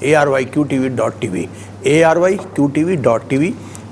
ARYQTV.tv, ARYQTV.tv।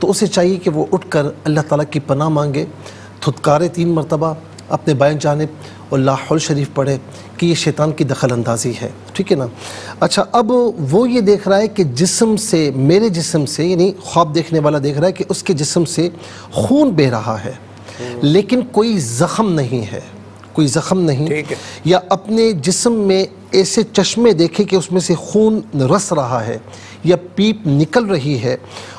تو اسے چاہیے کہ وہ اٹھ کر اللہ تعالیٰ کی پناہ مانگے، تھتکارے 3 مرتبہ اپنے بائیں جانب اور لا حول شریف پڑھے کہ یہ شیطان کی دخل اندازی ہے، ٹھیک ہے نا۔ اچھا، اب وہ یہ دیکھ رہا ہے کہ جسم سے، میرے جسم سے، یعنی خواب دیکھنے والا دیکھ رہا ہے کہ اس کے جسم سے خون بہہ رہا ہے لیکن کوئی زخم نہیں ہے، کوئی زخم نہیں، یا اپنے جسم میں ایسے چشمے دیکھے کہ اس میں سے خون رس رہا ہے یا پیپ نکل رہی ہے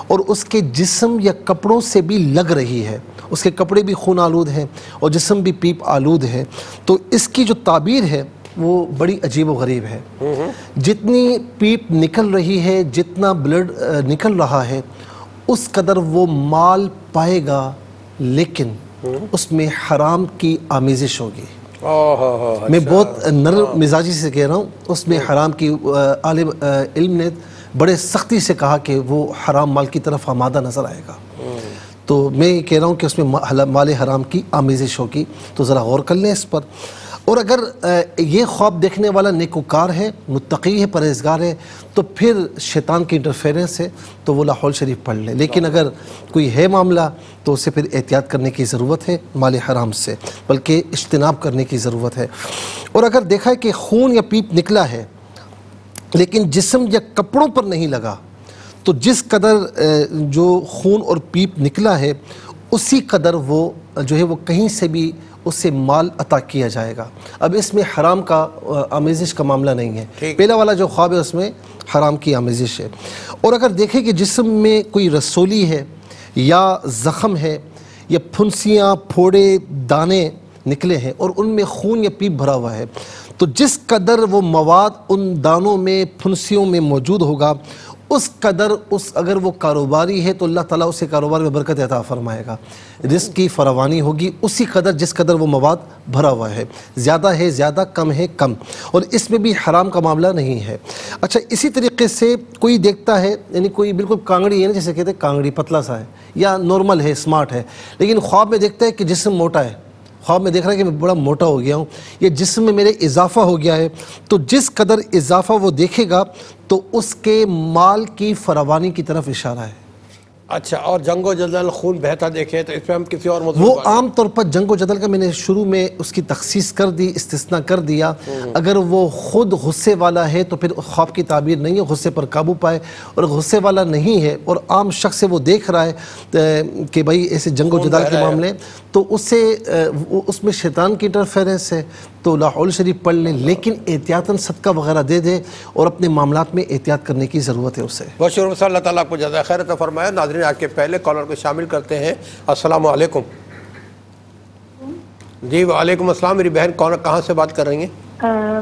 اور اس کے جسم یا کپڑوں سے بھی لگ رہی ہے، اس کے کپڑے بھی خون آلود ہیں اور جسم بھی پیپ آلود ہے، تو اس کی جو تعبیر ہے وہ بڑی عجیب و غریب ہے۔ جتنی پیپ نکل رہی ہے، جتنا بلڈ نکل رہا ہے، اس قدر وہ مال پائے گا، لیکن اس میں حرام کی آمیزش ہوگی۔ میں بہت نرم مزاجی سے کہہ رہا ہوں، اس میں حرام کی، عالم علم نے بڑے سختی سے کہا کہ وہ حرام مال کی طرف آمادہ نظر آئے گا، تو میں یہ کہہ رہا ہوں کہ اس میں مال حرام کی آمیزش ہوگی، تو ذرا غور کر لیں اس پر۔ اور اگر یہ خواب دیکھنے والا نیکوکار ہے، متقی ہے، پرہیزگار ہے، تو پھر شیطان کی انٹرفیرنس ہے تو وہ لا حول شریف پڑھ لے، لیکن اگر کوئی ہے معاملہ تو اسے پھر احتیاط کرنے کی ضرورت ہے مال حرام سے، بلکہ اجتناب کرنے کی ضرورت ہے۔ اور اگر دیکھا ہے کہ خون یا پیپ نکلا ہے لیکن جسم یا کپڑوں پر نہیں لگا، تو جس قدر جو خون اور پیپ نکلا ہے اسی قدر وہ جو ہے وہ کہیں سے بھی اس سے مال عطا کیا جائے گا۔ اب اس میں حرام کا آمیزش کا معاملہ نہیں ہے، پہلا والا جو خواب ہے اس میں حرام کی آمیزش ہے۔ اور اگر دیکھیں کہ جسم میں کوئی رسولی ہے یا زخم ہے یا پھنسیاں، پھوڑے، دانے نکلے ہیں اور ان میں خون یا پیپ بھرا ہوا ہے، تو جس قدر وہ مواد ان دانوں میں، پھنسیوں میں موجود ہوگا، اس قدر اگر وہ کاروباری ہے تو اللہ تعالیٰ اسے کاروبار میں برکت عطا فرمائے گا، رزق کی فراوانی ہوگی اسی قدر جس قدر وہ مواد بھرا ہوا ہے، زیادہ ہے زیادہ، کم ہے کم، اور اس میں بھی حرام کا معاملہ نہیں ہے۔ اچھا، اسی طریقے سے کوئی دیکھتا ہے، یعنی کوئی بالکل کانگڑی ہے نا، جیسے کہتے ہیں کانگڑی، پتلا سا ہے یا نارمل ہے، اسمارٹ ہے، لیکن خواب میں دیکھتا ہے کہ جسم موٹا ہے، خواب میں دیکھ رہا ہے کہ میں بڑا موٹا ہو گیا ہوں، یہ جسم میں میرے اضافہ ہو گیا ہے، تو جس قدر اضافہ وہ دیکھے گا تو اس کے مال کی فراوانی کی طرف اشارہ ہے۔ اچھا، اور جنگ و جدل، خون بہتا دیکھے تو اس پہ ہم کسی اور موضوع وہ عام طور پر جنگ و جدل کا میں نے شروع میں اس کی تخصیص کر دی، استثناء کر دیا۔ اگر وہ خود غصے والا ہے تو پھر خواب کی تعبیر نہیں ہے، غصے پر قابو پائے، اور غصے والا نہیں ہے اور عام شخص سے وہ دیکھ رہا ہے کہ بھائی ایسے جنگ و جدل کے معاملے، تو اس میں شیطان کی انٹرفیرنس ہے، تو لا حول شریف پڑھ لیں، لیکن احتیاطاً صدقہ وغیرہ دے دے اور اپنے معاملات میں احتیاط کرنے کی ضرورت ہے اسے۔ بہت شکریہ، اللہ تعالیٰ آپ کو جزائے خیر عطا فرمائے۔ ناظرین، آج کے پہلے کالر کو شامل کرتے ہیں۔ السلام علیکم۔ جی وعلیکم السلام، میری بہن کون، کہاں سے بات کر رہی ہیں؟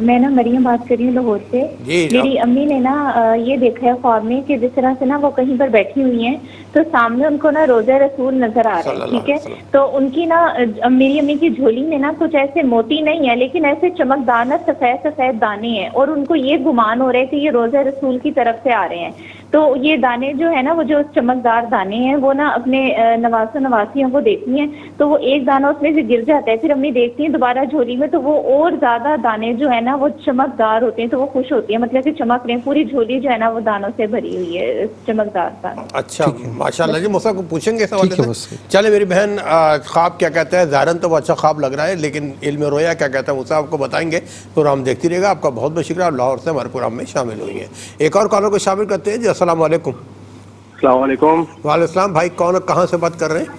میں نا مریم بات کر رہی ہوں لاہور سے۔ میری امی نے نا یہ دیکھا ہے خواب میں کہ جس طرح سے نا وہ کہیں پر بیٹھی ہوئی ہیں تو سامنے ان کو نا روزہ رسول نظر آ رہا ہے، ٹھیک ہے، تو ان کی نا میری امی کی جھولی میں نا کچھ ایسے موتی نہیں ہے لیکن ایسے چمکدار نا سفید سفید دانے ہیں، اور ان کو یہ گمان ہو رہا ہے کہ یہ روزہ رسول کی طرف سے آ رہے ہیں۔ تو یہ دانے جو ہے نا، وہ جو چمکدار دانے ہیں، وہ نا اپنے نواسوں نواسیوں کو دیکھتی ہیں تو وہ ایک دانہ اس میں سے گر جاتا ہے، پھر امی دیکھتی ہیں دوبارہ جھولی میں تو وہ اور زیادہ دانے جو ہے نا وہ چمکدار ہوتے ہیں، تو وہ خوش ہوتی ہیں، مطلب کہ چمک رہے ہیں، پوری جھولی جو ہے نا وہ دانوں سے بھری ہوئی ہے، چمکدار دانے۔ اچھا، ماشاءاللہ جی، موسیٰ کو پوچھیں گے اس حوالے سے۔ چلے میری بہن، خواب کیا کہتا ہے؟ ظاہراً تو وہ اچھا خواب لگ رہا ہے، لیکن علم رویا کیا کہتا ہے موسیٰ آپ کو بتائیں گے، پروگرام دیکھتی رہے گا۔ آپ کا بہت بہت شکریہ، آپ لاہور سے ہمارے پروگرام میں شامل ہوئی ہیں۔ ایک اور کالر کو شامل کرتے ہیں۔ جی السلام علیکم۔ السلام علیکم۔ وعلیکم السلام بھائی، کون، کہاں سے بات کر رہے ہیں؟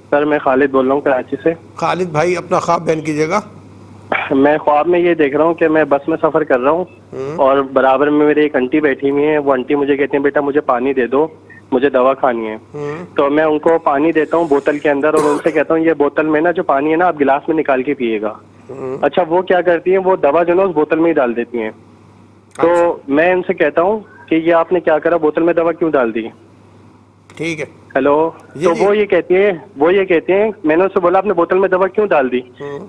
سر میں خالد بول رہا ہوں کراچی سے۔ خالد بھائی، اپنا خواب بیان کیجیے گا۔ میں خواب میں یہ دیکھ رہا ہوں کہ میں بس میں سفر کر رہا ہوں اور برابر میں میری ایک انٹی بیٹھی ہوئی ہیں، وہ انٹی مجھے کہتی ہیں بیٹا مجھے پانی دے دو، مجھے دوا کھانی ہے۔ تو میں ان کو پانی دیتا ہوں بوتل کے اندر اور ان سے کہتا ہوں یہ بوتل میں نا جو پانی ہے نا آپ گلاس میں نکال کے پیے گا۔ اچھا، وہ کیا کرتی ہیں، وہ دوا جو نا اس بوتل میں ہی ڈال دیتی ہیں۔ تو میں ان سے کہتا ہوں کہ یہ آپ نے کیا کرا، بوتل میں دوا کیوں ڈال دی؟ ٹھیک ہے، ہیلو، تو وہ یہ کہتے ہیں میں نے اس سے بولا آپ نے بوتل میں دوا کیوں ڈال دی؟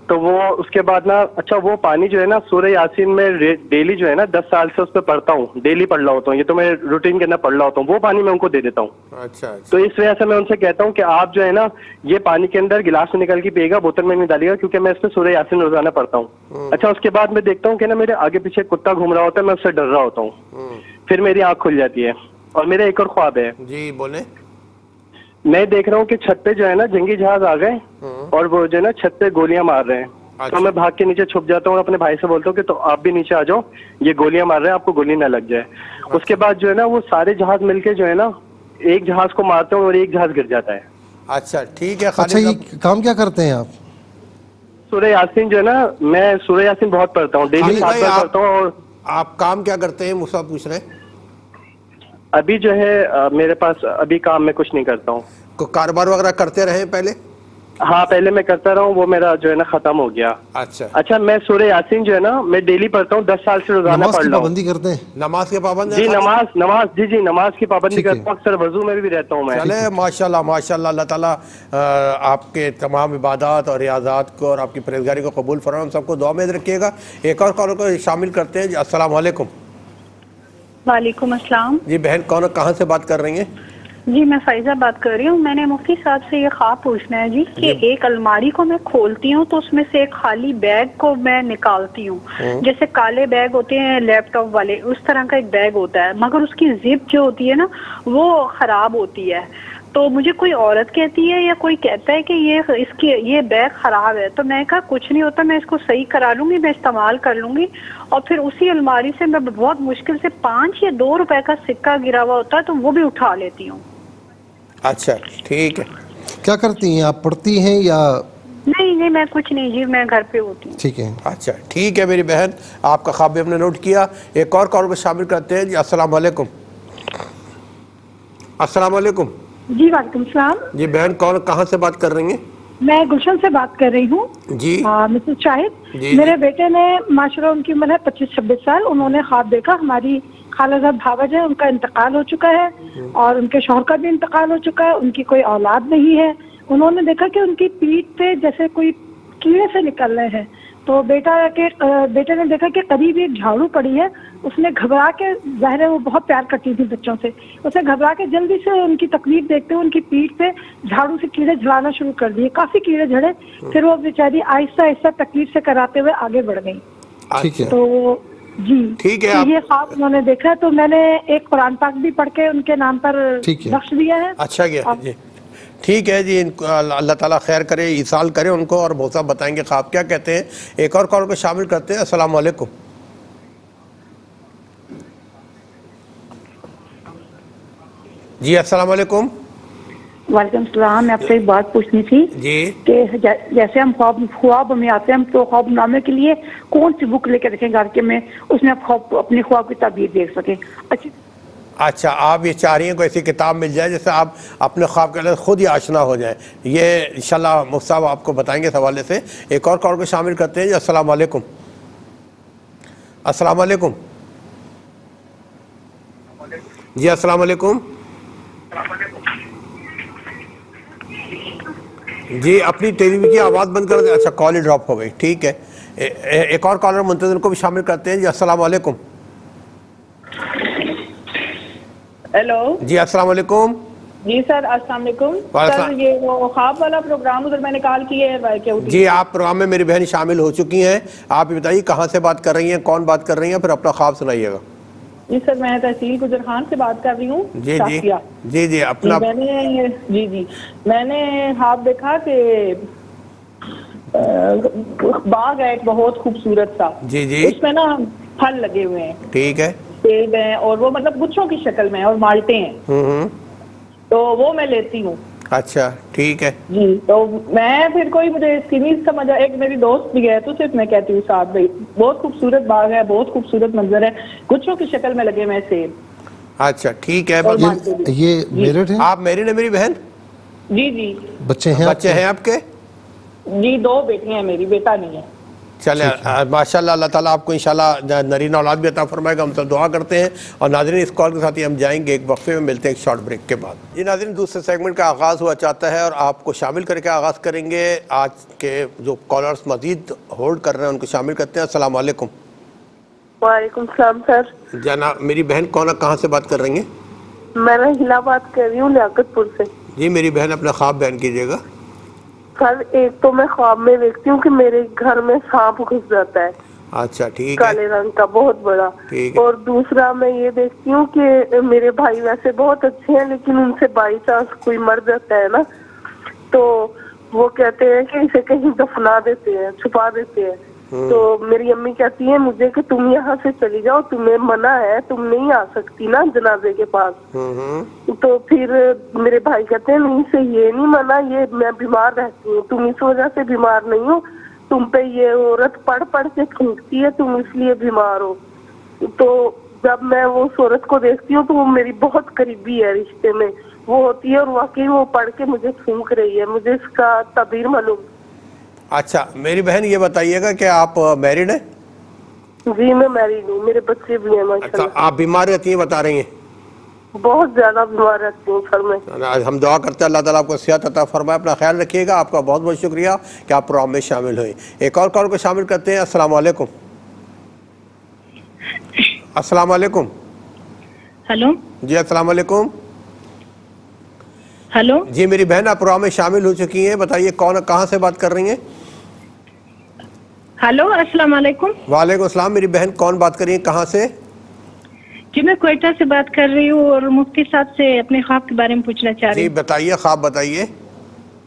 تو وہ اس کے بعد نا، اچھا وہ پانی جو ہے نا سورہ یاسین میں ڈیلی جو ہے نا 10 سال سے اس پہ پڑھتا ہوں، ڈیلی پڑھ رہا ہوتا ہوں، یہ تو میں روٹین کے اندر پڑھ رہا ہوتا ہوں، وہ پانی میں ان کو دے دیتا ہوں۔ اچھا، تو اس وجہ سے میں ان سے کہتا ہوں کہ آپ جو ہے نا یہ پانی کے اندر گلاس میں نکال کے پیے گا، بوتل میں نہیں ڈالیے گا، کیونکہ میں اس پہ سورہ یاسین روزانہ پڑھتا ہوں۔ اچھا، اس کے بعد میں دیکھتا ہوں کہ نا میرے آگے پیچھے کتا گھوم رہا ہوتا ہے، میں اس سے ڈر رہا ہوتا ہوں، پھر میری آنکھ کھل جاتی ہے۔ اور میرا ایک اور خواب ہے۔ جی بولیں۔ میں دیکھ رہا ہوں کہ چھت پہ جو ہے نا جنگی جہاز آ گئے اور وہ جو ہے نا چھت پہ گولیاں مار رہے ہیں. تو میں بھاگ کے نیچے چھپ جاتا ہوں اور اپنے بھائی سے بولتا ہوں کہ تو آپ بھی نیچے آ جاؤ, یہ گولیاں مار رہے ہیں, آپ کو گولی نہ لگ جائے. اس کے بعد جو ہے نا وہ سارے جہاز مل کے جو ہے نا ایک جہاز کو مارتے ہیں اور ایک جہاز گر جاتا ہے. اچھا ٹھیک ہے. اچھا یہ کام کیا کرتے ہیں آپ؟ سورہ یاسین جو ہے نا, میں سورہ یاسین بہت پڑھتا ہوں, ڈیلی 7 بار پڑھتا ہوں. اور آپ کام کیا کرتے ہیں مجھ سے پوچھ رہے ہیں؟ ابھی جو ہے میرے پاس ابھی کام میں کچھ نہیں کرتا ہوں. کاروبار وغیرہ کرتے رہے پہلے؟ ہاں پہلے میں کرتا رہا ہوں, وہ میرا جو ہے نا ختم ہو گیا. اچھا میں سورہ یاسین جو ہے نا میں ڈیلی پڑھتا ہوں, 10 سال سے روزانہ پڑھ رہا ہوں. پابندی کرتے ہیں؟ نماز کے پابند جی نماز جی نماز کی پابندی کرتا ہوں, اکثر وضو میں بھی رہتا ہوں میں. چلے ماشاءاللہ ماشاءاللہ. اللہ تعالیٰ آپ کے تمام عبادات اور ریاضات کو اور آپ کی پرہیزگاری کو قبول فرمائے. ہم سب کو دعا میں رکھیے گا. ایک اور کالر کو شامل کرتے ہیں. جی السلام علیکم. وعلیکم السلام. جی بہن کون کہاں سے بات کر رہی ہیں؟ جی میں فائزہ بات کر رہی ہوں. میں نے مفتی صاحب سے یہ خواب پوچھنا ہے جی کہ ایک الماری کو میں کھولتی ہوں تو اس میں سے ایک خالی بیگ کو میں نکالتی ہوں, جیسے کالے بیگ ہوتے ہیں لیپ ٹاپ والے, اس طرح کا ایک بیگ ہوتا ہے, مگر اس کی زپ جو ہوتی ہے نا وہ خراب ہوتی ہے. تو مجھے کوئی عورت کہتی ہے یا کوئی کہتا ہے کہ یہ بیگ خراب ہے, تو میں کہا کچھ نہیں ہوتا, میں اس کو صحیح کرا لوں گی, میں استعمال کر لوں گی. اور پھر اسی الماری سے میں بہت مشکل سے 5 یا 2 روپے کا سکہ گرا ہوا ہوتا ہے تو وہ بھی اٹھا لیتی ہوں. اچھا ٹھیک ہے. کیا کرتی ہیں آپ, پڑھتی ہیں یا؟ نہیں میں کچھ نہیں جی, میں گھر پہ ہوتی ہوں. ٹھیک ہے. اچھا ٹھیک ہے میری بہن, آپ کا خواب بھی ہم نے نوٹ کیا. ایک اور کال کو شامل کرتے ہیں. جی السلام علیکم. السلام علیکم. جی وعلیکم السلام. جی بہن کون کہاں سے بات کر رہی ہیں؟ میں گلشن سے بات کر رہی ہوں. جی مسز شاہد. جی میرے بیٹے نے ماشاءاللہ ان کی عمر ہے 25-26 سال. انہوں نے خواب دیکھا ہماری خالہ صاحب بھاوج ہے, ان کا انتقال ہو چکا ہے اور ان کے شوہر کا بھی انتقال ہو چکا ہے, ان کی کوئی اولاد نہیں ہے. انہوں نے دیکھا کہ ان کی پیٹھ پہ جیسے کوئی کیڑے سے نکل رہے ہیں. تو بیٹے نے دیکھا کہ قریب ایک جھاڑو پڑی ہے. اس نے گھبرا کے, ظاہر ہے وہ بہت پیار کرتی تھی بچوں سے, اسے گھبرا کے جلدی سے ان کی تکلیف دیکھتے ہوئے ان کی پیٹھ پہ جھاڑو سے کیڑے جھڑانا شروع کر دیے. کافی کیڑے جھڑے. پھر وہ بیچاری آہستہ آہستہ تکلیف سے کراتے ہوئے آگے بڑھ گئی. تو جی ٹھیک ہے. یہ خواب انہوں نے دیکھا تو میں نے ایک قرآن پاک بھی پڑھ کے ان کے نام پر بخش دیا ہے. اچھا کیا جی. ٹھیک ہے جی, اللہ تعالیٰ خیر کرے, ایصال کرے ان کو, اور بہت سا بتائیں گے خواب کیا کہتے ہیں. ایک اور کال کو شامل کرتے ہیں. السلام علیکم. جی السلام علیکم. وعلیکم السلام. میں آپ سے ایک بات پوچھنی تھی جی کہ جیسے ہم خواب میں آتے ہیں, ہم تو خواب نامے کے لیے کون سی بک لے کے رکھیں گھر کے میں, اس میں اپنی خواب کی تعبیر دیکھ سکیں. اچھا آپ یہ چاہ رہی ہیں کوئی ایسی کتاب مل جائے جیسے آپ اپنے خواب کے خود ہی آشنا ہو جائیں. یہ انشاءاللہ مفتی صاحب آپ کو بتائیں گے اس حوالے سے. ایک اور کال کو شامل کرتے ہیں. جی السلام علیکم. السلام علیکم. جی السلام علیکم. جی اپنی ٹی وی کی آواز بند کر دیں. اچھا کال ہی ڈراپ ہو گئی. ٹھیک ہے. ایک اور کالر منتظر کو بھی شامل کرتے ہیں. جی السلام علیکم. ہیلو. جی السلام علیکم. جی سر السلام علیکم. سر یہ وہ خواب والا پروگرام ادھر میں نے کال کی ہے. جی آپ پروگرام میں میری بہن شامل ہو چکی ہیں. آپ بتائیے کہاں سے بات کر رہی ہیں, کون بات کر رہی ہیں, پھر اپنا خواب سنائیے گا. جی سر میں تحصیل گجر خان سے بات کر رہی ہوں. جی جی جی جی اپنا میں نے خواب دیکھا کہ باغ ہے ایک بہت خوبصورت سا. جی جی اس میں نا پھل لگے ہوئے ہیں. ٹھیک ہے. سیب ہیں اور وہ مطلب گچھوں کی شکل میں اور مالٹے ہیں. تو وہ میں لیتی ہوں. اچھا ٹھیک ہے. جی تو میں پھر کوئی مجھے سیریز سمجھا, ایک میری دوست بھی ہے تو صرف میں کہتی ہوں ساتھ بھائی بہت خوبصورت باغ ہے, بہت خوبصورت منظر ہے, گچھوں کی شکل میں لگے ہوئے سیب. اچھا ٹھیک ہے. یہ میرڈ ہیں آپ؟ میرڈ ہیں میری بہن؟ جی جی. بچے ہیں آپ کے؟ جی 2 بیٹیاں ہیں میری, بیٹا نہیں ہے. چلے ماشاءاللہ. اللہ تعالیٰ آپ کو انشاءاللہ نرین اولاد بھی عطا فرمائے گا. ہم سب دعا کرتے ہیں. اور ناظرین اس کال کے ساتھ ہی ہم جائیں گے ایک وقفے میں, ملتے ہیں ایک شارٹ بریک کے بعد. جی ناظرین دوسرے سیگمنٹ کا آغاز ہوا چاہتا ہے اور آپ کو شامل کر کے آغاز کریں گے. آج کے جو کالرز مزید ہولڈ کر رہے ہیں ان کو شامل کرتے ہیں. السلام علیکم. وعلیکم السلام سر. جناب میری بہن کہاں سے بات کر رہی ہیں؟ میں رحیلہ بات کر رہی ہوں لیاقت پور سے. جی میری بہن اپنا خواب بیان کیجیے گا. سر ایک تو میں خواب میں دیکھتی ہوں کہ میرے گھر میں سانپ گھس جاتا ہے. اچھا ٹھیک ہے، کالے رنگ کا بہت بڑا. ٹھیک ہے. اور دوسرا میں یہ دیکھتی ہوں کہ میرے بھائی ویسے بہت اچھے ہیں لیکن ان سے بائی چانس کوئی مر جاتا ہے نا تو وہ کہتے ہیں کہ اسے کہیں دفنا دیتے ہیں، چھپا دیتے ہیں. تو میری امی کہتی ہیں مجھے کہ تم یہاں سے چلی جاؤ، تمہیں منع ہے، تم نہیں آ سکتی نا جنازے کے پاس. تو پھر میرے بھائی کہتے ہیں نہیں سے یہ نہیں منع، یہ میں بیمار رہتی ہوں، تم اس وجہ سے بیمار نہیں ہو، تم پہ یہ عورت پڑھ پڑھ کے تھوکتی ہے، تم اس لیے بیمار ہو. تو جب میں وہ اس عورت کو دیکھتی ہوں تو وہ میری بہت قریبی ہے رشتے میں وہ ہوتی ہے، اور واقعی وہ پڑھ کے مجھے تھوک رہی ہے. مجھے اس کا تعبیر معلوم. اچھا میری بہن یہ بتائیے گا کہ آپ میرڈ ہیں؟ جی میں میریڈ ہوں، میرے بچے بھی ہیں ماشاء اچھا اللہ. آپ بیمار رہتی ہیں بتا رہی ہیں؟ بہت زیادہ بیمار رہتی ہوں سر میں. ہم دعا کرتے ہیں اللہ تعالیٰ آپ کو صحت عطا فرمائے. اپنا خیال رکھیے گا. آپ کا بہت بہت شکریہ کہ آپ پروگرام میں شامل ہوئیں. ایک اور کال کو شامل کرتے ہیں. السلام علیکم. السلام علیکم. ہلو جی السلام علیکم. ہلو جی میری بہن آپ پروگرام میں شامل ہو چکی ہیں، بتائیے کون کہاں سے بات کر رہی ہیں؟ ہلو السلام علیکم. وعلیکم السلام. میری بہن کون بات کر رہی ہیں، کہاں سے؟ جی میں کوئٹہ سے بات کر رہی ہوں اور مفتی صاحب سے اپنے خواب کے بارے میں پوچھنا چاہ رہی جی ہوں. بتائیے، خواب بتائیے.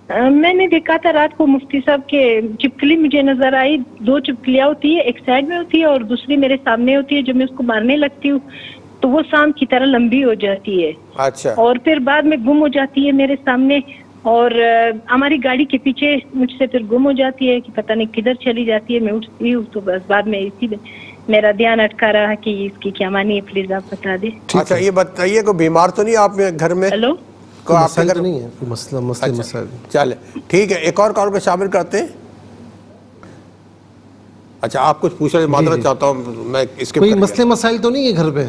میں نے دیکھا تھا رات کو مفتی صاحب کے چپکلی مجھے نظر آئی. 2 چپکلیاں ہوتی ہے، ایک سائڈ میں ہوتی ہے اور دوسری میرے سامنے ہوتی ہے. جو میں اس کو مارنے لگتی ہوں تو وہ سانپ کی طرح لمبی ہو جاتی ہے اچھا اور پھر بعد میں گم ہو جاتی ہے میرے سامنے. اور ہماری گاڑی کے پیچھے مجھ سے پھر گم ہو جاتی ہے کہ پتہ نہیں کدھر چلی جاتی ہے. میں اٹھتی ہوں تو بس بعد میں اسی میں میرا دھیان اٹکا رہا کہ اس کی کیا معنی ہے، پلیز آپ بتا دیں. اچھا یہ بتائیے کوئی بیمار تو نہیں آپ گھر میں؟ ہلو کوئی آپ کے مسائل گھر تو نہیں ہے، کوئی مسئلہ مسائل. چلے ٹھیک ہے. ایک اور کال کو شامل کرتے ہیں. اچھا آپ کچھ پوچھنا معذرت چاہتا ہوں میں اس کے کوئی مسئلے مسائل تو نہیں ہے گھر پہ؟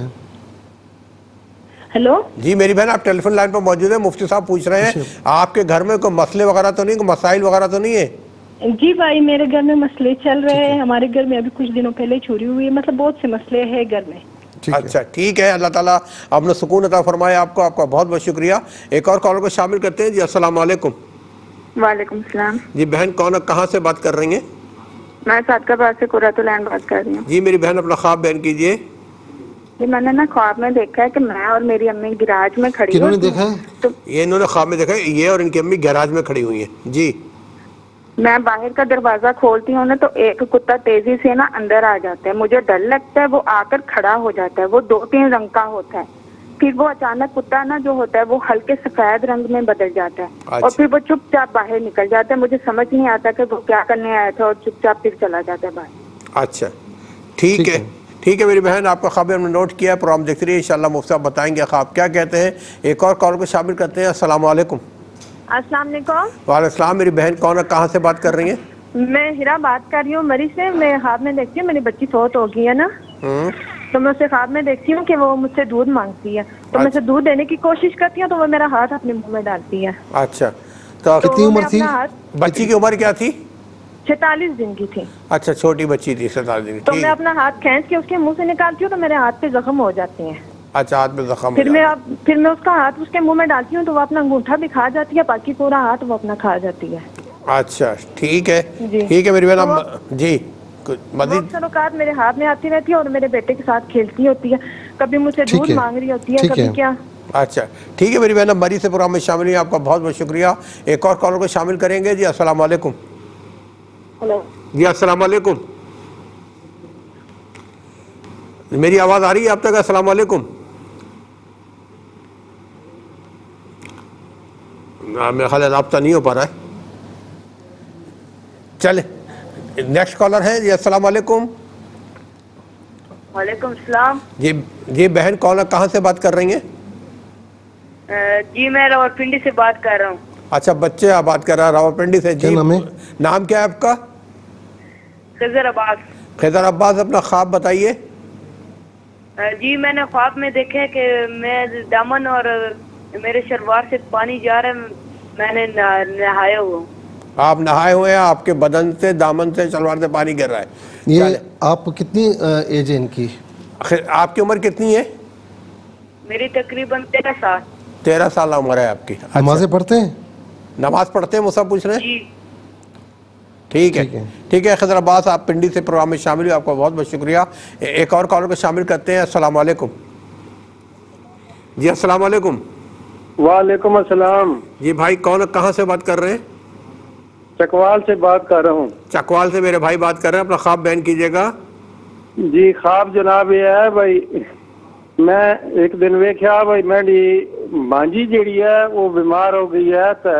ہلو جی میری بہن آپ ٹیلی فون لائن پر موجود ہیں. مفتی صاحب پوچھ رہے ہیں آپ کے گھر میں کوئی مسئلے وغیرہ تو نہیں، کوئی مسائل وغیرہ تو نہیں ہے؟ جی بھائی میرے گھر میں مسئلے چل رہے ہیں. ہمارے گھر میں ابھی کچھ دنوں پہلے چوری ہوئی ہے، مطلب بہت سے مسئلے ہیں گھر میں. اچھا ٹھیک ہے. اللہ تعالیٰ اپنا سکون عطا فرمائے آپ کو. آپ کا بہت بہت شکریہ. ایک اور کالر کو شامل کرتے ہیں. جی السلام علیکم. وعلیکم السلام. جی بہن کون کہاں سے بات کر رہی ہیں؟ میں صادقہ آباد سے قرۃ العین بات کر رہی ہوں. جی میری بہن اپنا خواب بیان کیجیے. جی میں نے نا خواب میں دیکھا ہے کہ میں اور میری امی گراج میں کھڑی کنہوں نے دیکھا ہے؟ تو یہ انہوں نے خواب میں دیکھا ہے، یہ اور ان کی امی گیراج میں کھڑی ہوئی ہیں. جی میں باہر کا دروازہ کھولتی ہوں نا تو ایک کتا تیزی سے نا اندر آ جاتا ہے. مجھے ڈر لگتا ہے. وہ آ کر کھڑا ہو جاتا ہے. وہ 2-3 رنگ کا ہوتا ہے. پھر وہ اچانک کتا نا جو ہوتا ہے وہ ہلکے سفید رنگ میں بدل جاتا ہے اور پھر وہ چپ چاپ باہر نکل جاتا ہے. مجھے سمجھ نہیں آتا کہ وہ کیا کرنے آیا تھا اور چپ چاپ پھر چلا جاتا ہے باہر. اچھا ٹھیک ہے. ٹھیک ہے میری بہن آپ کا خواب ہم نے نوٹ کیا ہے. پروگرام دیکھ رہی ہے انشاءاللہ مفتی صاحب بتائیں گے خواب کیا کہتے ہیں. ایک اور کال کو شامل کرتے ہیں. السلام علیکم. السلام علیکم. وعلیکم السلام. میری بہن کون ہے، کہاں سے بات کر رہی ہیں؟ میں ہیرا بات کر رہی ہوں مری سے. میں خواب میں دیکھتی ہوں میری بچی فوت ہو گئی ہے نا، تو میں اسے خواب میں دیکھتی ہوں کہ وہ مجھ سے دودھ مانگتی ہے. تو میں اسے دودھ دینے کی کوشش کرتی ہوں تو وہ میرا ہاتھ اپنے منہ میں ڈالتی ہے. اچھا تو کتنی عمر تھی بچی کی؟ عمر کیا تھی؟ 46 دن کی تھی. اچھا چھوٹی بچی تھی 47 دن کی. تو میں اپنا ہاتھ کھینچ کے اس کے منہ سے نکالتی ہوں تو میرے ہاتھ پہ زخم ہو جاتے ہیں. اچھا ہاتھ میں زخم. پھر میں اس کا ہاتھ اس کے منہ میں ڈالتی ہوں تو وہ اپنا انگوٹھا بھی کھا جاتی ہے، باقی پورا ہاتھ وہ اپنا کھا جاتی ہے. اچھا ٹھیک ہے. ٹھیک ہے میری بہن. جی مزید اکثر اوقات میرے ہاتھ میں آتی رہتی ہے اور میرے بیٹے کے ساتھ کھیلتی ہوتی ہے. کبھی مجھ سے دودھ مانگ رہی ہوتی ہے، کبھی کیا. اچھا ٹھیک ہے میری بہن مری سے پروگرام میں شامل ہوئی. آپ کا بہت بہت شکریہ. ایک اور کالر کو شامل کریں گے. جی السلام علیکم. ہلو جی السلام علیکم. میری آواز آ رہی ہے آپ تک؟ السلام علیکم. میرا خیال ہے رابطہ نہیں ہو پا رہا ہے. چلے نیکسٹ کالر ہے. جی السلام علیکم. وعلیکم السلام. جی بہن کون کہاں سے بات کر رہی ہیں؟ جی میں راولپنڈی سے بات کر رہا ہوں. اچھا بچے آپ بات کر رہا ہے راولپنڈی سے. جی نام کیا ہے آپ کا؟ خضر عباس. خضر عباس. اپنا خواب بتائیے. جی میں نے خواب میں دیکھا کہ میں دامن اور میرے شلوار سے پانی جا رہا ہے. میں نے نہایا ہوا. آپ نہائے ہوئے ہیں، آپ کے بدن سے دامن سے شلوار سے پانی گر رہا ہے. یہ آپ کتنی ایج ہے ان کی؟ آپ کی عمر کتنی ہے؟ میری تقریباً 13 سال. 13 سال عمر ہے آپ کی. نمازیں پڑھتے ہیں؟ نماز پڑھتے ہیں؟ مصعب پوچھ رہے ہیں. جی ٹھیک ہے ٹھیک ہے خضر عباس آپ پنڈی سے پروگرام میں شامل ہوئے، آپ کا بہت بہت شکریہ۔ ایک اور کالر کو شامل کرتے ہیں۔ السلام علیکم جی۔ السلام علیکم۔ وعلیکم السلام جی بھائی کون کہاں سے بات کر رہے ہیں؟ چکوال سے بات کر رہا ہوں۔ چکوال سے میرے بھائی بات کر رہے ہیں، اپنا خواب بیان کیجیے گا۔ جی خواب جناب یہ ہے بھائی، میں ایک دن ویکھیا بھائی میری مانجی جیڑی ہے وہ بیمار ہو گئی ہے، تو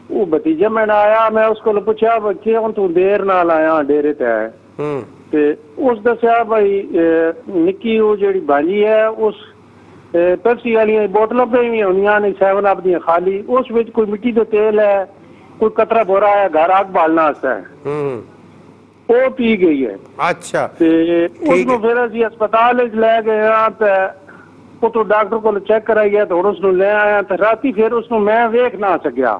وہ بھتیجا میں نے آیا، میں اس کو پوچھا بچے ہوں تو دیر نال آیا ڈیرے تے تے اس دسیا بھائی نکی وہ جیڑی بانجی ہے اس پیپسی والی بوتلوں پہ بھی ہونیاں نے 7 اپ دی خالی، اس وچ کوئی مٹی دا تیل ہے، کوئی قطرہ بورا ہے گھر آگ بالنا واسطے، وہ پی گئی ہے۔ اچھا اس کو پھر اسی ہسپتال لے گئے ہاں تے تو ڈاکٹر کو چیک کرائیے تو اس لے آیا تو راتی پھر اس کو میں ویکھ نہ سکیا۔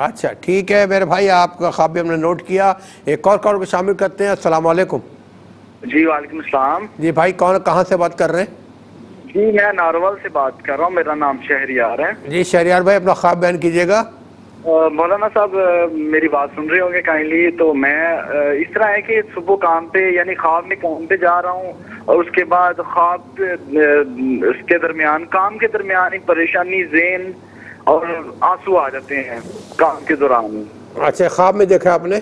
اچھا ٹھیک ہے میرے بھائی، آپ کا خواب بھی ہم نے نوٹ کیا۔ ایک اور کال کو شامل کرتے ہیں۔ السلام علیکم۔ جی وعلیکم السلام۔ جی بھائی کون کہاں سے بات کر رہے ہیں؟ جی میں ناروال سے بات کر رہا ہوں، میرا نام شہریار ہے۔ جی شہریار بھائی اپنا خواب بیان کیجیے گا۔ مولانا صاحب میری بات سن رہے ہوں گے کائنڈلی، تو میں اس طرح ہے کہ صبح کام پہ یعنی خواب میں کام پہ جا رہا ہوں، اور اس کے بعد خواب اس کے درمیان کام کے درمیان ایک پریشانی ذہن اور آنسو آ جاتے ہیں کام کے دوران۔ اچھا خواب میں دیکھا آپ نے؟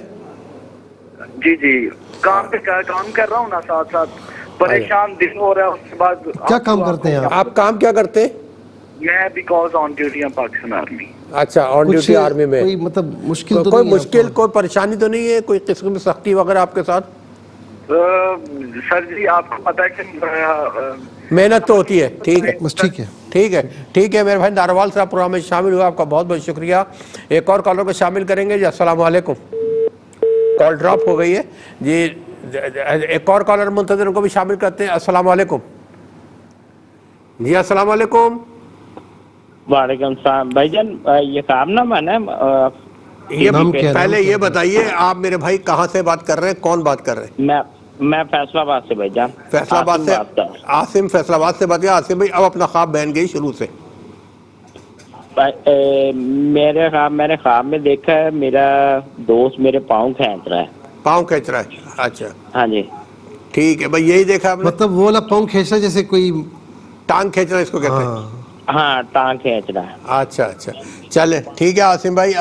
جی جی کام پہ کام کر رہا ہوں نا، ساتھ ساتھ پریشان دن ہو رہا ہے۔ اس کے بعد کیا کام کرتے ہیں آپ؟ کام کیا کرتے ہیں؟ میں بیکاز آن ڈیوٹی ہوں پاکستان آرمی۔ اچھا آن ڈیوٹی آرمی میں، کوئی مطلب مشکل تو کوئی نہیں ہے؟ مشکل کوئی پریشانی تو نہیں ہے، کوئی قسم کی سختی وغیرہ آپ کے ساتھ؟ سر جی آپ کو پتا ہے کہ محنت تو ہوتی ہے۔ ٹھیک ہے بس ٹھیک ہے ٹھیک ہے ٹھیک ہے میرے بھائی ناروال سے آپ پروگرام میں شامل ہوا، آپ کا بہت بہت شکریہ۔ ایک اور کالر کو شامل کریں گے۔ جی السلام علیکم۔ کال ڈراپ ہو گئی ہے جی، ایک اور کالر منتظر کو بھی شامل کرتے ہیں۔ السلام علیکم جی۔ السلام علیکم۔ وعلیکم السلام بھائی جان، یہ خواب نہ مانا پہلے یہ بتائیے آپ میرے بھائی کہاں سے بات کر رہے ہیں، کون بات کر رہے ہیں؟ میں فیصلہ آباد سے بھائی جان۔ فیصلہ آباد سے عاصم فیصلہ آباد سے بات کیا؟ عاصم بھائی اب اپنا خواب بیان گئی شروع سے۔ میں نے خواب میں دیکھا ہے میرا دوست میرے پاؤں کھینچ رہا ہے۔ پاؤں کھینچ رہا ہے؟ اچھا ہاں جی ٹھیک ہے بھائی، یہی دیکھا آپ نے؟ مطلب وہ والا پاؤں کھینچ رہا جیسے کوئی ٹانگ کھینچ رہا ہے اس کو کہتے ہیں؟ ہاں ٹانگ کھینچ رہا ہے۔ اچھا اچھا چلے ٹھیک ہے عاصم بھائی،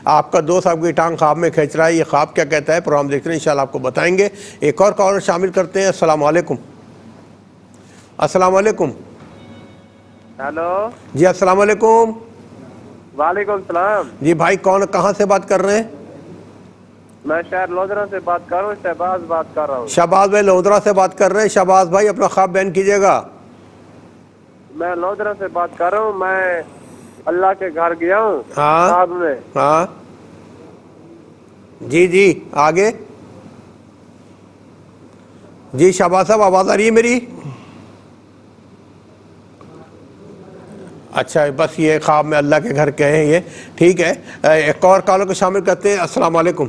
آپ کا دوست آپ کی ٹانگ خواب میں کھینچ رہا ہے، یہ خواب کیا کہتا ہے پروگرام دیکھ رہے ہیں انشاءاللہ آپ کو بتائیں گے۔ ایک اور کالر شامل کرتے ہیں۔ السلام علیکم۔ السلام علیکم۔ ہیلو جی السلام علیکم۔ وعلیکم السلام۔ جی بھائی کون کہاں سے بات کر رہے ہیں؟ میں شہر لودھرا سے بات کر رہا ہوں، شہباز بات کر رہا ہوں۔ شہباز بھائی لودھرا سے بات کر رہے ہیں۔ شہباز بھائی اپنا خواب بیان کیجیے گا۔ میں لودھرا سے بات کر رہا ہوں، میں اللہ کے گھر گیا ہوں رات میں۔ ہاں جی جی آگے جی شہباز صاحب آواز آ رہی ہے میری؟ اچھا بس یہ خواب میں اللہ کے گھر کے ہیں یہ، ٹھیک ہے۔ ایک اور کالر کو شامل کرتے ہیں۔ السلام علیکم۔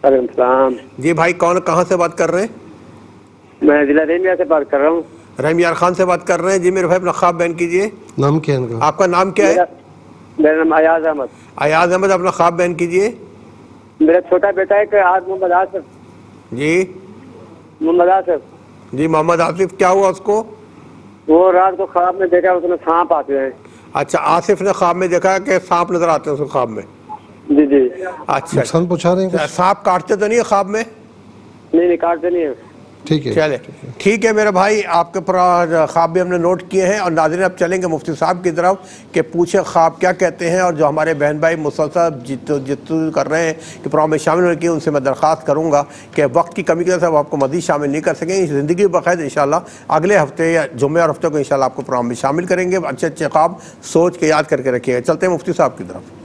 وعلیکم السلام۔ جی بھائی کون کہاں سے بات کر رہے ہیں؟ میں ضلع رحمیہ سے بات کر رہا ہوں۔ رحمیار خان سے بات کر رہے ہیں۔ جی میرے بھائی اپنا خواب بیان کیجئے۔ نام کیا ہے؟ آپ کا نام کیا ہے؟ میرا نام ایاز احمد۔ ایاز احمد اپنا خواب بیان کیجئے۔ میرا چھوٹا بیٹا ہے کہ آج محمد آصف۔ جی محمد آصف۔ جی محمد آصف کیا ہوا اس کو؟ وہ رات کو خواب میں دیکھا اس میں سانپ آتے ہیں۔ اچھا آصف نے خواب میں دیکھا کہ سانپ نظر آتے ہیں اس کو خواب میں؟ جی جی۔ اچھا نقصان پہنچا رہے ہیں؟ سانپ کاٹتے تو نہیں خواب میں؟ نہیں کاٹتے نہیں ہے۔ ٹھیک ہے چلے ٹھیک ہے میرے بھائی، آپ کے خواب بھی ہم نے نوٹ کیے ہیں، اور ناظرین اب چلیں گے مفتی صاحب کی طرف کہ پوچھیں خواب کیا کہتے ہیں، اور جو ہمارے بہن بھائی مسلسل جتو کر رہے ہیں کہ پروگرام میں شامل ہونے کی، ان سے میں درخواست کروں گا کہ وقت کی کمی کی وجہ سے وہ آپ کو مزید شامل نہیں کر سکیں۔ زندگی بخیر انشاءاللہ اگلے ہفتے یا جمعے اور ہفتے کو انشاءاللہ آپ کو پروگرام میں شامل کریں گے۔ اچھے اچھے خواب سوچ کے یاد کر کے رکھیے گا۔ چلتے ہیں مفتی صاحب کی طرف۔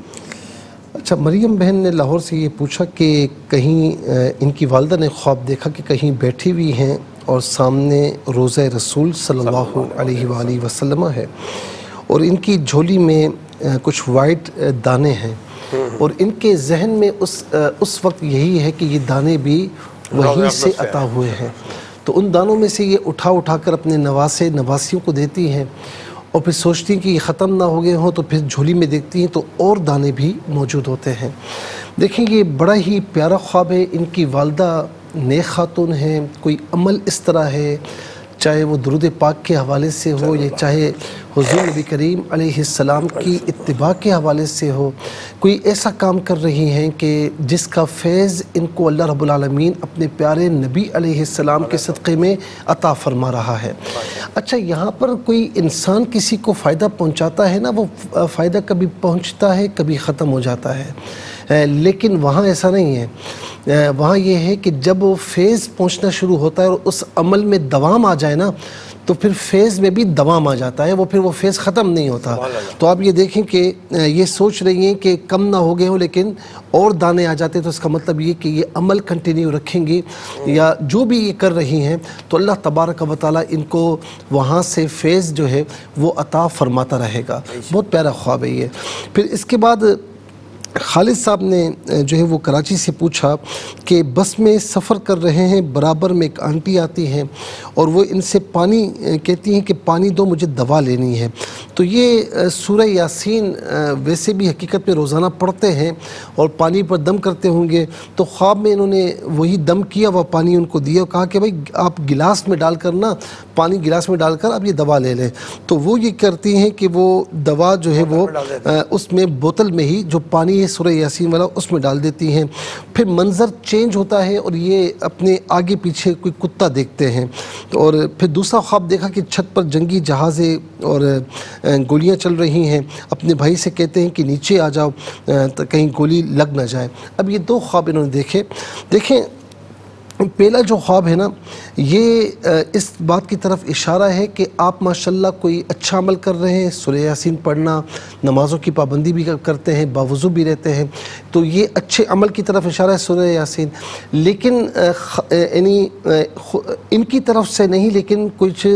اچھا مریم بہن نے لاہور سے یہ پوچھا کہ کہیں ان کی والدہ نے خواب دیکھا کہ کہیں بیٹھی ہوئی ہیں اور سامنے روضہ رسول صلی اللہ علیہ وآلہ وسلم ہے، اور ان کی جھولی میں کچھ وائٹ دانے ہیں، اور ان کے ذہن میں اس وقت یہی ہے کہ یہ دانے بھی وہیں سے عطا ہوئے ہیں، تو ان دانوں میں سے یہ اٹھا کر اپنے نواسیوں کو دیتی ہیں، اور پھر سوچتی ہیں کہ یہ ختم نہ ہو گئے ہوں، تو پھر جھولی میں دیکھتی ہیں تو اور دانے بھی موجود ہوتے ہیں۔ دیکھیں یہ بڑا ہی پیارا خواب ہے، ان کی والدہ نیک خاتون ہیں، کوئی عمل اس طرح ہے، چاہے وہ درود پاک کے حوالے سے ہو یا چاہے حضور نبی کریم علیہ السلام کی اتباع کے حوالے سے ہو، کوئی ایسا کام کر رہی ہیں کہ جس کا فیض ان کو اللہ رب العالمین اپنے پیارے نبی علیہ السلام کے صدقے میں عطا فرما رہا ہے۔ اچھا، یہاں پر کوئی انسان کسی کو فائدہ پہنچاتا ہے نا، وہ فائدہ کبھی پہنچتا ہے کبھی ختم ہو جاتا ہے، لیکن وہاں ایسا نہیں ہے۔ وہاں یہ ہے کہ جب وہ فیض پہنچنا شروع ہوتا ہے اور اس عمل میں دوام آ جائے نا، تو پھر فیض میں بھی دوام آ جاتا ہے، وہ فیض ختم نہیں ہوتا۔ تو آپ یہ دیکھیں کہ یہ سوچ رہی ہیں کہ کم نہ ہو گئے ہوں لیکن اور دانے آ جاتے، تو اس کا مطلب یہ کہ یہ عمل کنٹینیو رکھیں گی یا جو بھی یہ کر رہی ہیں تو اللہ تبارک و تعالیٰ ان کو وہاں سے فیض جو ہے وہ عطا فرماتا رہے گا۔ بہت پیارا خواب ہے یہ۔ پھر اس کے بعد خالد صاحب نے جو ہے وہ کراچی سے پوچھا کہ بس میں سفر کر رہے ہیں، برابر میں ایک آنٹی آتی ہیں اور وہ ان سے پانی کہتی ہیں کہ پانی دو، مجھے دوا لینی ہے۔ تو یہ سورہ یاسین ویسے بھی حقیقت میں روزانہ پڑھتے ہیں اور پانی پر دم کرتے ہوں گے، تو خواب میں انہوں نے وہی دم کیا، وہ پانی ان کو دیا اور کہا کہ بھائی آپ گلاس میں ڈال کر نا، پانی گلاس میں ڈال کر آپ یہ دوا لے لیں۔ تو وہ یہ کرتی ہیں کہ وہ دوا جو ہے وہ اس میں بوتل میں ہی جو پانی سورہ یاسین والا اس میں ڈال دیتی ہیں۔ پھر منظر چینج ہوتا ہے اور یہ اپنے آگے پیچھے کوئی کتا دیکھتے ہیں۔ اور پھر دوسرا خواب دیکھا کہ چھت پر جنگی جہازیں اور گولیاں چل رہی ہیں، اپنے بھائی سے کہتے ہیں کہ نیچے آ جاؤ کہیں گولی لگ نہ جائے۔ اب یہ دو خواب انہوں نے دیکھے۔ دیکھیں پہلا جو خواب ہے نا، یہ اس بات کی طرف اشارہ ہے کہ آپ ماشاءاللہ کوئی اچھا عمل کر رہے ہیں، سورہ یاسین پڑھنا، نمازوں کی پابندی بھی کرتے ہیں، باوضو بھی رہتے ہیں، تو یہ اچھے عمل کی طرف اشارہ ہے سورہ یاسین۔ لیکن یعنی ان کی طرف سے نہیں، لیکن کچھ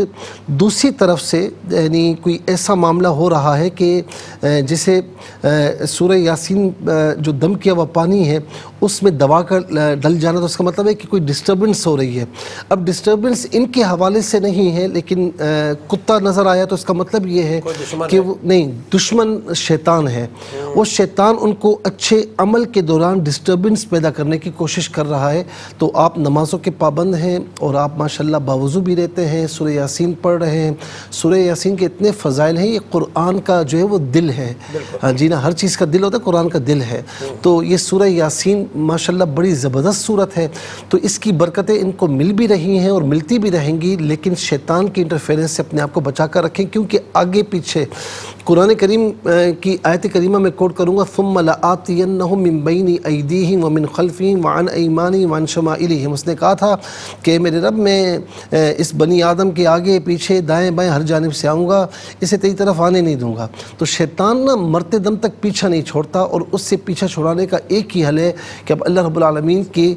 دوسری طرف سے یعنی کوئی ایسا معاملہ ہو رہا ہے کہ جسے سورہ یاسین جو دم کیا ہوا پانی ہے اس میں دوا کا ڈل جانا، تو اس کا مطلب ہے کہ کوئی ڈسٹربنس ہو رہی ہے۔ اب ڈسٹربنس ان کے حوالے سے نہیں ہے، لیکن کتا نظر آیا تو اس کا مطلب یہ ہے کہ وہ نہیں، دشمن شیطان ہے، وہ شیطان ان کو اچھے عمل کے دوران ڈسٹربنس پیدا کرنے کی کوشش کر رہا ہے۔ تو آپ نمازوں کے پابند ہیں اور آپ ماشاءاللہ باوضو بھی رہتے ہیں، سورہ یاسین پڑھ رہے ہیں۔ سورہ یاسین کے اتنے فضائل ہیں، یہ قرآن کا جو ہے وہ دل ہے، جی نا، ہر چیز کا دل ہوتا ہے، قرآن کا دل ہے۔ تو یہ سورہ یاسین ماشاءاللہ بڑی زبردست صورت ہے، تو اس کی برکتیں ان کو مل بھی رہی ہیں اور ملتی بھی رہیں گی، لیکن شیطان کی انٹرفیرنس سے اپنے آپ کو بچا کر رکھیں، کیونکہ آگے پیچھے قرآن کریم کی آیت کریمہ میں کوٹ کروں گا، ثم لآتینہم من بین ایدیہم ومن خلفہم وعن ایمانہم وعن شمائلہم۔ اس نے کہا تھا کہ میرے رب میں اس بنی آدم کے آگے پیچھے دائیں بائیں ہر جانب سے آؤں گا، اسے تیری طرف آنے نہیں دوں گا۔ تو شیطان نا مرتے دم تک پیچھا نہیں چھوڑتا، اور اس سے پیچھا چھڑانے کا ایک ہی حل ہے کہ اب اللہ رب العالمین کی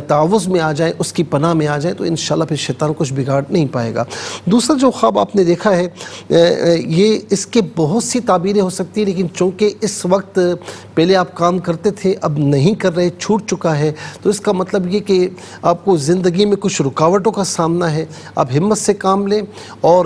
تعوذ میں آ جائیں، اس کی پناہ میں آ جائیں، تو انشاءاللہ پھر شیطان کچھ بگاڑ نہیں پائے گا۔ دوسرا جو خواب آپ نے دیکھا ہے، یہ اس کے بہت سی تعبیریں ہو سکتی ہیں، لیکن چونکہ اس وقت پہلے آپ کام کرتے تھے اب نہیں کر رہے، چھوٹ چکا ہے، تو اس کا مطلب یہ کہ آپ کو زندگی میں کچھ رکاوٹوں کا سامنا ہے، آپ ہمت سے کام لیں، اور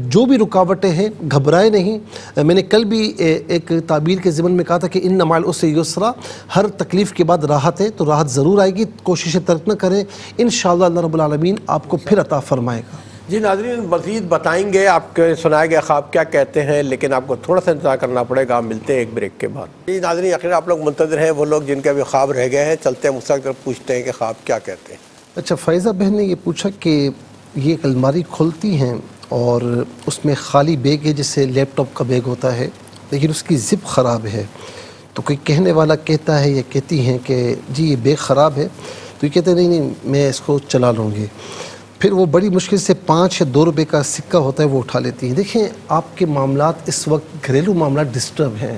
جو بھی رکاوٹیں ہیں گھبرائے نہیں۔ میں نے کل بھی ایک تعبیر کے ضمن میں کہا تھا کہ ان مع العسر یسرا، ہر تکلیف کے بعد راحت ہے، تو راحت ضرور آئے گی، کوششیں ترک نہ کریں، انشاءاللہ اللہ رب العالمین آپ کو پھر عطا فرمائے گا۔ جی ناظرین، مزید بتائیں گے آپ کے سنائے گئے خواب کیا کہتے ہیں، لیکن آپ کو تھوڑا سا انتظار کرنا پڑے گا، ملتے ہیں ایک بریک کے بعد۔ جی ناظرین، یقین آپ لوگ منتظر ہیں، وہ لوگ جن کے ابھی خواب رہ گئے ہیں، چلتے ہیں مستقبل پوچھتے ہیں کہ خواب کیا کہتے ہیں۔ اچھا، فائزہ بہن نے یہ پوچھا کہ یہ ایک الماری کھولتی ہیں اور اس میں خالی بیگ ہے، جسے لیپ ٹاپ کا بیگ ہوتا ہے، لیکن اس کی زپ خراب ہے، تو کوئی کہنے والا کہتا ہے یا کہتی ہیں کہ جی یہ بیگ خراب ہے، تو یہ کہتے ہیں نہیں میں اس کو چلا لوں گی۔ پھر وہ بڑی مشکل سے 5 یا 2 روپے کا سکہ ہوتا ہے وہ اٹھا لیتی ہیں۔ دیکھیں آپ کے معاملات اس وقت گھریلو معاملات ڈسٹرب ہیں،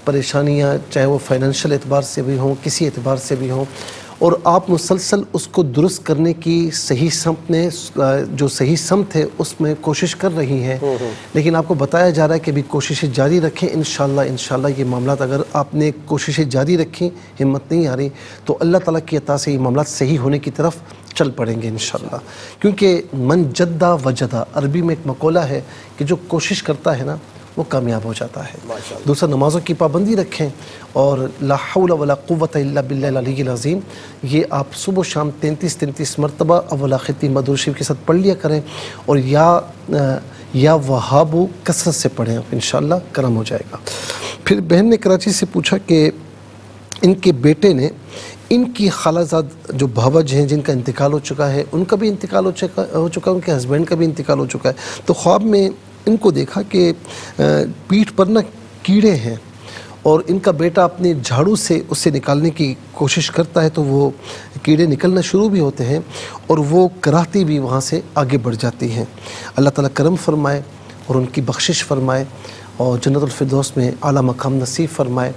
پریشانیاں چاہے وہ فائنینشیل اعتبار سے بھی ہوں، کسی اعتبار سے بھی ہوں، اور آپ مسلسل اس کو درست کرنے کی صحیح سمت میں جو صحیح سمت ہے اس میں کوشش کر رہی ہیں، لیکن آپ کو بتایا جا رہا ہے کہ بھی کوششیں جاری رکھیں، انشاءاللہ یہ معاملات اگر آپ نے کوششیں جاری رکھیں، ہمت نہیں آ رہی، تو اللہ تعالیٰ کی عطا سے یہ معاملات صحیح ہونے کی طرف چل پڑیں گے انشاءاللہ، کیونکہ من جدہ وجدہ، عربی میں ایک مقولہ ہے کہ جو کوشش کرتا ہے نا وہ کامیاب ہو جاتا ہے۔ دوسرا نمازوں کی پابندی رکھیں، اور لا حول ولا قوت الا باللہ العلی العظیم یہ آپ صبح و شام 33 مرتبہ اول آخر درود شریف کے ساتھ پڑھ لیا کریں، اور یا وہابو کثرت سے پڑھیں، انشاءاللہ کرم ہو جائے گا۔ پھر بہن نے کراچی سے پوچھا کہ ان کے بیٹے نے ان کی خالہ زاد جو بھاوج ہیں جن کا انتقال ہو چکا ہے، ان کا بھی انتقال ہو چکا، ان کے ہسبینڈ کا بھی انتقال ہو چکا ہے، تو خواب میں ان کو دیکھا کہ پیٹھ پر نا کیڑے ہیں، اور ان کا بیٹا اپنے جھاڑو سے اسے نکالنے کی کوشش کرتا ہے تو وہ کیڑے نکلنا شروع بھی ہوتے ہیں، اور وہ کراہتی بھی وہاں سے آگے بڑھ جاتی ہیں۔ اللہ تعالیٰ کرم فرمائے اور ان کی بخشش فرمائے، اور جنت الفردوس میں اعلیٰ مقام نصیب فرمائے۔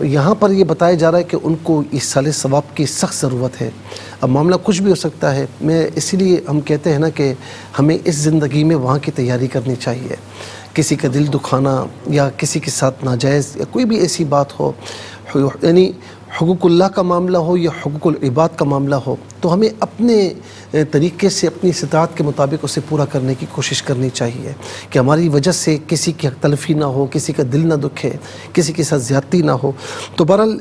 یہاں پر یہ بتایا جا رہا ہے کہ ان کو ایصال ثواب کی سخت ضرورت ہے۔ اب معاملہ کچھ بھی ہو سکتا ہے، اسی لیے ہم کہتے ہیں نا کہ ہمیں اس زندگی میں وہاں کی تیاری کرنی چاہیے۔ کسی کا دل دکھانا یا کسی کے ساتھ ناجائز یا کوئی بھی ایسی بات ہو، یعنی حقوق اللہ کا معاملہ ہو یا حقوق العباد کا معاملہ ہو، تو ہمیں اپنے طریقے سے اپنی استطاعت کے مطابق اسے پورا کرنے کی کوشش کرنی چاہیے، کہ ہماری وجہ سے کسی کی حق تلفی نہ ہو، کسی کا دل نہ دکھے، کسی کے ساتھ زیادتی نہ ہو۔ تو بہرحال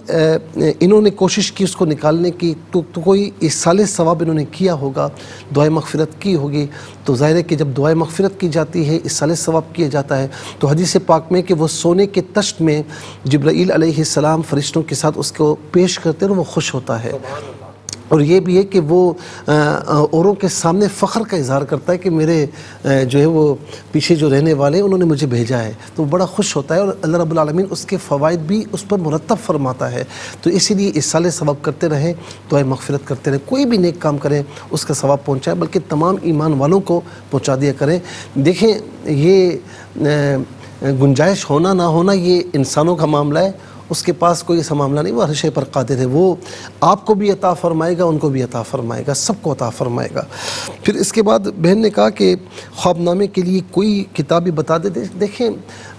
انہوں نے کوشش کی اس کو نکالنے کی، تو کوئی ایصال ثواب انہوں نے کیا ہوگا، دعائے مغفرت کی ہوگی، تو ظاہر ہے کہ جب دعائے مغفرت کی جاتی ہے، ایصال ثواب کیا جاتا ہے، تو حدیث پاک میں کہ وہ سونے کے تشت میں جبرائیل علیہ السلام فرشتوں کے ساتھ اس کو پیش کرتے ہیں اور وہ خوش ہوتا ہے، اور یہ بھی ہے کہ وہ اوروں کے سامنے فخر کا اظہار کرتا ہے کہ میرے جو ہے وہ پیچھے جو رہنے والے انہوں نے مجھے بھیجا ہے، تو وہ بڑا خوش ہوتا ہے، اور اللہ رب العالمین اس کے فوائد بھی اس پر مرتب فرماتا ہے۔ تو اسی لیے ایصال ثواب کرتے رہیں، دعائے مغفرت کرتے رہیں، کوئی بھی نیک کام کریں اس کا ثواب پہنچائے، بلکہ تمام ایمان والوں کو پہنچا دیا کریں۔ دیکھیں یہ گنجائش ہونا نہ ہونا یہ انسانوں کا معاملہ ہے، اس کے پاس کوئی ایسا معاملہ نہیں، وہ ہر شے پر قادر ہے، وہ آپ کو بھی عطا فرمائے گا، ان کو بھی عطا فرمائے گا، سب کو عطا فرمائے گا۔ پھر اس کے بعد بہن نے کہا کہ خواب نامے کے لیے کوئی کتاب بھی بتا دے۔ دیکھیں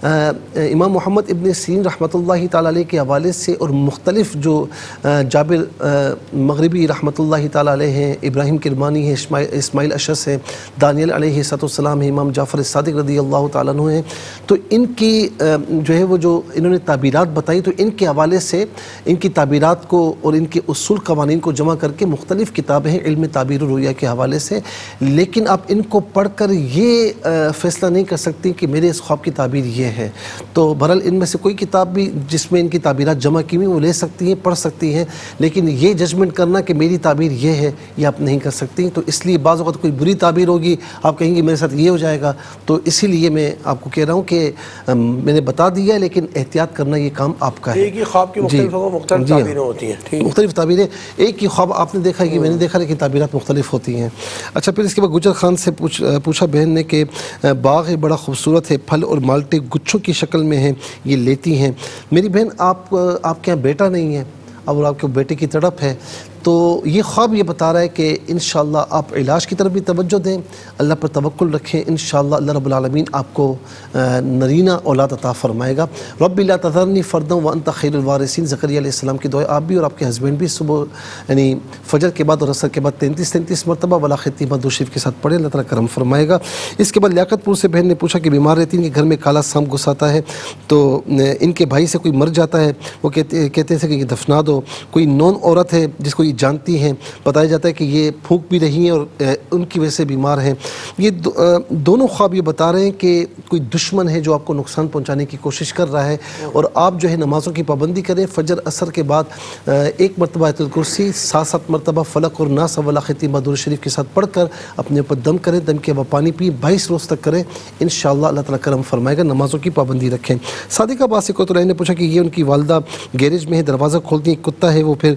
امام محمد ابن سیرین رحمۃ اللہ تعالیٰ علیہ کے حوالے سے، اور مختلف جو جابر مغربی رحمۃ اللہ تعالیٰ علیہ ہیں، ابراہیم کرمانی ہیں، اسماعیل اشعث ہیں، دانیل علیہ السلام ہیں، امام جعفر صادق رضی اللہ تعالیٰ عنہ ہیں، تو ان کی جو ہے وہ جو انہوں نے تعبیرات بتائی، تو ان کے حوالے سے ان کی تعبیرات کو اور ان کے اصول قوانین کو جمع کر کے مختلف کتابیں ہیں علم تعبیر الرؤیا کے حوالے سے، لیکن آپ ان کو پڑھ کر یہ فیصلہ نہیں کر سکتی کہ میرے اس خواب کی تعبیر یہ ہے۔ تو بہرحال ان میں سے کوئی کتاب بھی جس میں ان کی تعبیرات جمع کی ہوئی وہ لے سکتی ہیں، پڑھ سکتی ہیں، لیکن یہ ججمنٹ کرنا کہ میری تعبیر یہ ہے یہ آپ نہیں کر سکتی۔ تو اس لیے بعض اوقات کوئی بری تعبیر ہوگی، آپ کہیں گے میرے ساتھ یہ ہو جائے گا، تو اسی لیے میں آپ کو کہہ رہا ہوں کہ میں نے بتا دیا ہے، لیکن احتیاط کرنا یہ کام آپ کا ہے۔ ایک ہی خواب کی مختلف تعبیریں ہوتی ہیں، مختلف تعبیریں، ایک ہی خواب آپ نے دیکھا کہ میں نے دیکھا، لیکن تعبیرات مختلف ہوتی ہیں۔ اچھا، پھر اس کے بعد گجر خان سے پوچھا بہن نے کہ باغ بڑا خوبصورت ہے، پھل اور مالٹے گچھوں کی شکل میں ہیں، یہ لیتی ہیں۔ میری بہن آپ کے یہاں بیٹا نہیں ہے اور آپ کے بیٹے کی تڑپ ہے، تو یہ خواب یہ بتا رہا ہے کہ انشاءاللہ آپ علاج کی طرف بھی توجہ دیں، اللہ پر توکل رکھیں، انشاءاللہ اللہ رب العالمین آپ کو نرینہ اولاد عطا فرمائے گا۔ رب لا تذرنی فردا وانت خیر الوارثین، زکریا علیہ السلام کی دعا آپ بھی اور آپ کے ہسبینڈ بھی صبح یعنی فجر کے بعد اور عصر کے بعد 33 مرتبہ ولا ختیمہ درود شریف کے ساتھ پڑھیں، اللہ تعالیٰ کرم فرمائے گا۔ اس کے بعد لیاقت پور سے بہن نے پوچھا کہ بیمار رہتی ہیں کہ گھر میں کالا سانپ گھس آتا ہے، تو ان کے بھائی سے کوئی مر جاتا ہے، وہ کہتے تھے کہ دفنا دو، کوئی نون عورت ہے جس کو یہ جانتی ہیں، بتایا جاتا ہے کہ یہ پھونک بھی رہی ہیں اور ان کی وجہ سے بیمار ہیں۔ یہ دونوں خواب یہ بتا رہے ہیں کہ کوئی دشمن ہے جو آپ کو نقصان پہنچانے کی کوشش کر رہا ہے، اور آپ جو ہے نمازوں کی پابندی کریں، فجر عصر کے بعد 1 مرتبہ آیت الکرسی، 7 مرتبہ فلق اور ناس ولا ختیمہ درود شریف کے ساتھ پڑھ کر اپنے اوپر دم کریں، دم کے بعد پانی پئیں، 22 روز تک کریں، انشاءاللہ اللہ تعالیٰ کرم فرمائے گا۔ نمازوں کی پابندی رکھیں۔ صادقہ باسی کو تو نے پوچھا کہ یہ ان کی والدہ گیریج میں ہے، دروازہ کھولتی ہیں، کتا ہے وہ پھر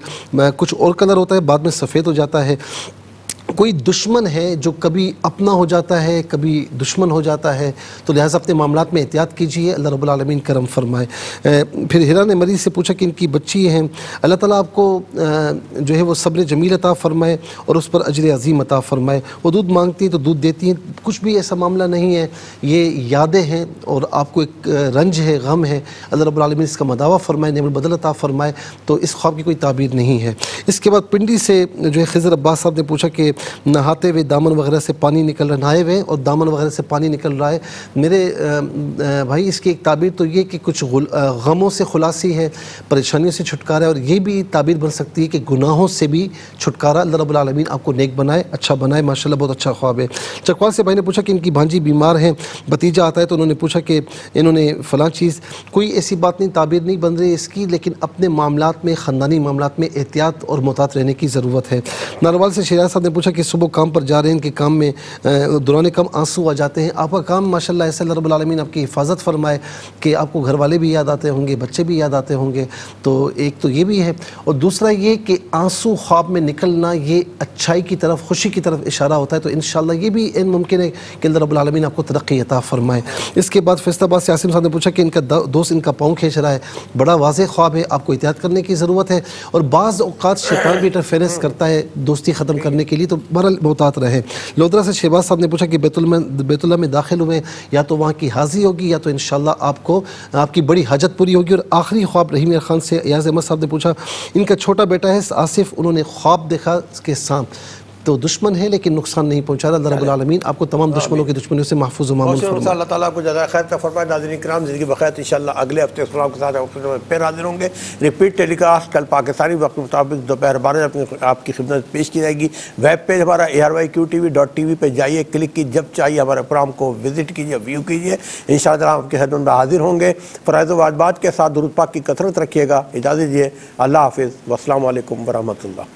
کچھ اور کلر ہوتا ہے، بعد میں سفید ہو جاتا ہے، کوئی دشمن ہے جو کبھی اپنا ہو جاتا ہے کبھی دشمن ہو جاتا ہے، تو لہٰذا اپنے معاملات میں احتیاط کیجیے، اللہ رب العالمین کرم فرمائے۔ پھر ہیرا نے مریض سے پوچھا کہ ان کی بچی ہیں، اللہ تعالیٰ آپ کو جو ہے وہ صبر جمیل عطا فرمائے اور اس پر اجر عظیم عطا فرمائے۔ وہ دودھ مانگتی ہیں تو دودھ دیتی ہیں، کچھ بھی ایسا معاملہ نہیں ہے، یہ یادیں ہیں اور آپ کو ایک رنج ہے، غم ہے، اللہ رب العالمین اس کا مداوع فرمائے، نعم البدل عطا فرمائے، تو اس خواب کی کوئی تعبیر نہیں ہے۔ اس کے بعد پنڈی سے جو ہے خضر عباس صاحب نے پوچھا کہ نہاتے ہوئے دامن وغیرہ سے پانی نکل رہا ہے، نہائے ہوئے اور دامن وغیرہ سے پانی نکل رہا ہے، میرے بھائی اس کی ایک تعبیر تو یہ کہ کچھ غموں سے خلاصی ہے، پریشانیوں سے چھٹکارا ہے، اور یہ بھی تعبیر بن سکتی ہے کہ گناہوں سے بھی چھٹکارا، اللہ رب العالمین آپ کو نیک بنائے، اچھا بنائے، ماشاءاللہ بہت اچھا خواب ہے۔ چکوال سے بھائی نے پوچھا کہ ان کی بھانجی بیمار ہیں، بھتیجا آتا ہے تو انہوں نے پوچھا کہ انہوں نے فلاں چیز، کوئی ایسی بات نہیں، تعبیر نہیں بن رہی اس کی، لیکن اپنے معاملات میں، خاندانی معاملات میں احتیاط اور محتاط رہنے کی ضرورت ہے۔ ناروال سے شیراز صاحب نے پوچھا کہ صبح کام پر جا رہے ہیں، ان کے کام میں دوران کام آنسو آ جاتے ہیں، آپ کا کام ماشاءاللہ ایسا اللہ رب العالمین آپ کی حفاظت فرمائے کہ آپ کو گھر والے بھی یاد آتے ہوں گے، بچے بھی یاد آتے ہوں گے، تو ایک تو یہ بھی ہے، اور دوسرا یہ کہ آنسو خواب میں نکلنا یہ اچھائی کی طرف، خوشی کی طرف اشارہ ہوتا ہے، تو انشاءاللہ یہ بھی ممکن ہے کہ اللہ رب العالمین آپ کو ترقی عطا فرمائے۔ اس کے بعد فیصل آباد سے عاصم صاحب نے پوچھا کہ ان کا دوست ان کا پاؤں کھینچ رہا ہے، بڑا واضح خواب ہے، آپ کو احتیاط کرنے کی ضرورت ہے، اور بعض اوقات شیطان بھی انٹرفیئرنس کرتا ہے دوستی ختم کرنے کے لیے، تو بہرحال محتاط رہے۔ لودرا سے شہباز صاحب نے پوچھا کہ بیت اللہ میں داخل ہوئے، یا تو وہاں کی حاضری ہوگی یا تو انشاءاللہ آپ کو آپ کی بڑی حاجت پوری ہوگی۔ اور آخری خواب رحیم خان سے ایاز احمد صاحب نے پوچھا، ان کا چھوٹا بیٹا ہے آصف، انہوں نے خواب دیکھا کہ سانپ تو دشمن ہے لیکن نقصان نہیں پہنچا رہا، اللہ رب العالمین آپ کو تمام دشمنوں کی دشمنیوں سے محفوظ و مامون فرمائے۔ اللہ تعالیٰ کو جزائے خیر کا فرمائے۔ ناظرین کرام، زندگی بخیر، انشاءاللہ اگلے ہفتے اس پروگرام کے ساتھ پھر حاضر ہوں گے۔ ریپیٹ ٹیلی کاسٹ کل پاکستانی وقت کے مطابق دوپہر 12 آپ کی خدمت میں پیش کی جائے گی۔ ویب پیج ہمارا ARYQTV.tv پہ جائیے، کلک کی، جب چاہیے ہمارے پروگرام کو وزٹ کیجیے، ویو کیجیے، انشاءاللہ آپ کی خدمت میں حاضر ہوں گے۔ فرائض و واجبات کے ساتھ درود پاک کی کثرت رکھیے گا۔ اجازت دیجیے، اللہ حافظ، والسلام علیکم ورحمۃ اللہ۔